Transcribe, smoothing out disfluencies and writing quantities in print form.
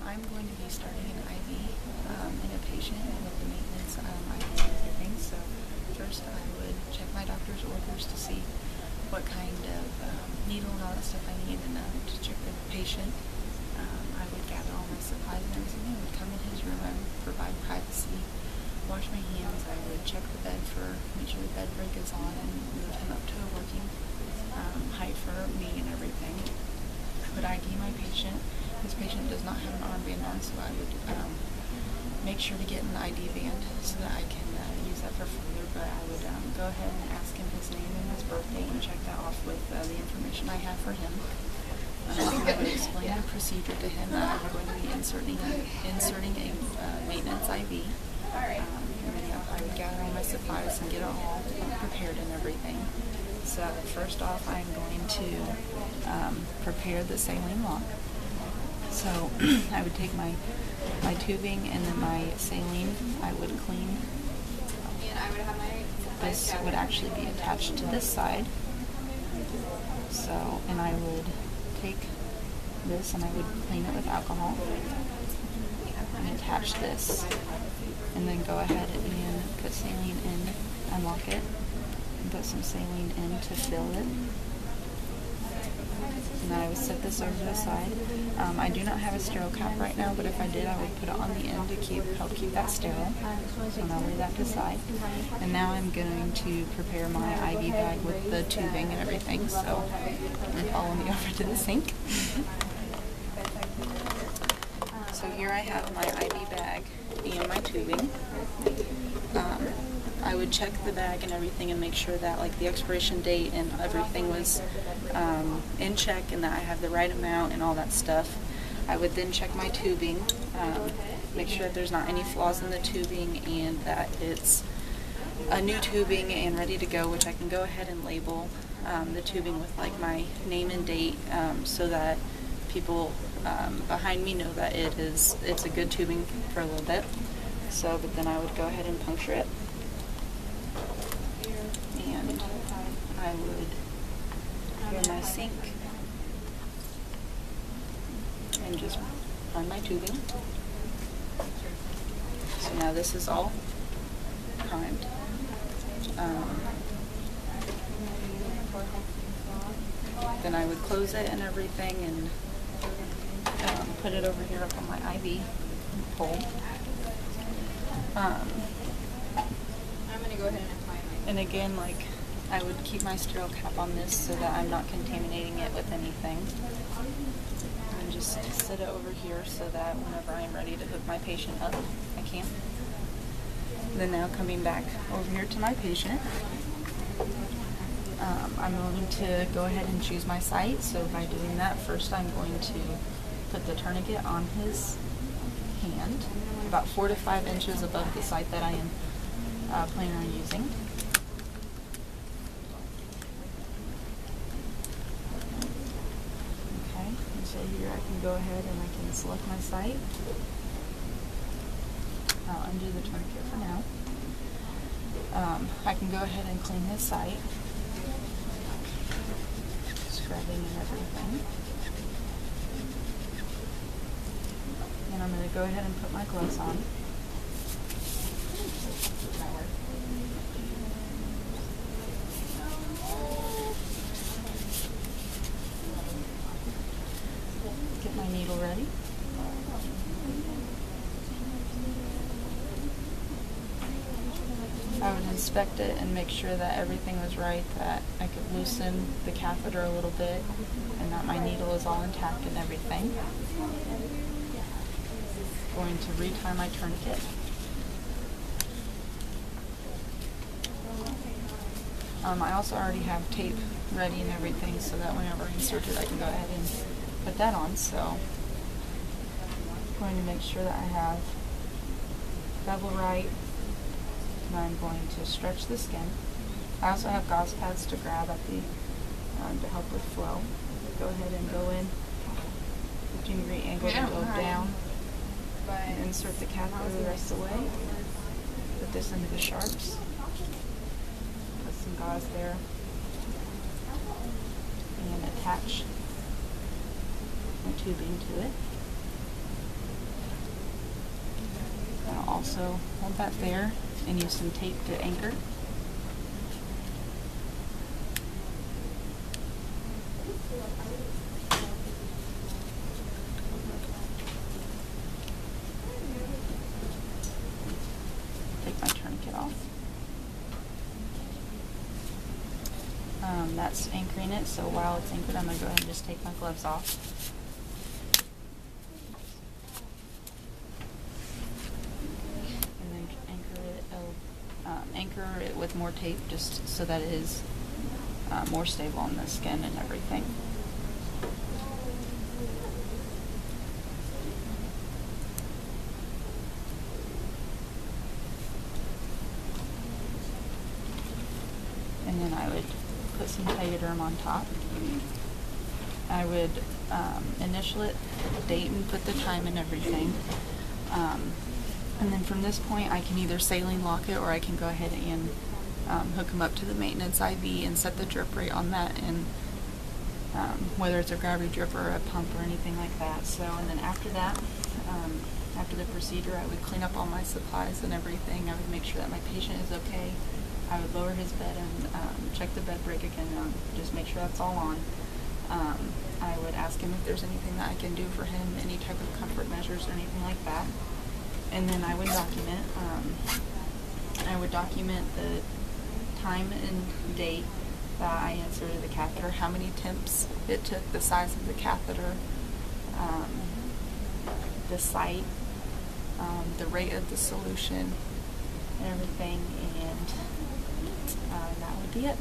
I'm going to be starting an IV in a patient with the maintenance IV and everything. So first I would check my doctor's orders to see what kind of needle and all that stuff I need, and to check the patient. I would gather all my supplies and everything. I would come in his room. I would provide privacy, wash my hands. I would check the bed make sure the bed brake is on, and move him up to a working height for me and everything. I would ID my patient. This patient does not have an armband on, so I would make sure to get an ID band so that I can use that for further. But I would go ahead and ask him his name and his birthday and check that off with the information I have for him. I would explain the procedure to him that I'm going to be inserting a maintenance IV. And then I would gather all my supplies and get it all prepared and everything. So first off, I'm going to prepare the saline lock. So I would take my tubing and then my saline. I would clean. This would actually be attached to this side. So, and I would take this and I would clean it with alcohol and attach this, and then go ahead and put saline in, unlock it, and put some saline in to fill it. And then I would set this over to the side. I do not have a sterile cap right now, but if I did, I would put it on the end to help keep that sterile. So I'll lay that to the side. And now I'm going to prepare my IV bag with the tubing and everything. So follow me over to the sink. So here I have my IV bag and my tubing. I would check the bag and everything and make sure that like the expiration date and everything was in check and that I have the right amount and all that stuff. I would then check my tubing, make sure that there's not any flaws in the tubing and that it's a new tubing and ready to go, which I can go ahead and label the tubing with like my name and date so that people behind me know that it's a good tubing for a little bit. So, but then I would go ahead and puncture it. And I would clear my sink and just run my tubing. So now this is all primed. Then I would close it and everything and put it over here up on my IV pole. I'm going to go ahead and apply my... And again, like, I would keep my sterile cap on this so that I'm not contaminating it with anything. And just set it over here so that whenever I'm ready to hook my patient up, I can. Then now coming back over here to my patient, I'm going to go ahead and choose my site. So by doing that, first I'm going to put the tourniquet on his hand, about 4 to 5 inches above the site that I am planning on using. Okay, and so here I can go ahead and I can select my site. I'll undo the tourniquet for now. I can go ahead and clean his site, scrubbing and everything. And I'm going to go ahead and put my gloves on. Get my needle ready. I would inspect it and make sure that everything was right, that I could loosen the catheter a little bit, and that my needle is all intact and everything. Going to retie my tourniquet. I also already have tape ready and everything so that whenever I insert it I can go ahead and put that on. So I'm going to make sure that I have bevel right, and I'm going to stretch the skin. I also have gauze pads to grab at the to help with flow. Go ahead and go in 15-degree angle to go down and insert the catheter the rest of the way. Put this into the sharps. Put some gauze there. And attach my tubing to it. also hold that there and use some tape to anchor. Take my tourniquet off. That's anchoring it, so while it's anchored, I'm going to go ahead and just take my gloves off. And then anchor it with more tape, just so that it is more stable on the skin and everything. And then I would put some Tegaderm on top. I would initial it, date, and put the time and everything. And then from this point, I can either saline lock it, or I can go ahead and hook them up to the maintenance IV and set the drip rate on that, and whether it's a gravity drip or a pump or anything like that. So, and then after that, after the procedure, I would clean up all my supplies and everything. I would make sure that my patient is okay. I would lower his bed and check the bed break again, just make sure that's all on. I would ask him if there's anything that I can do for him, any type of comfort measures or anything like that. And then I would document. I would document the time and date that I inserted the catheter, how many temps it took, the size of the catheter, the site, the rate of the solution, and everything, and that would be it.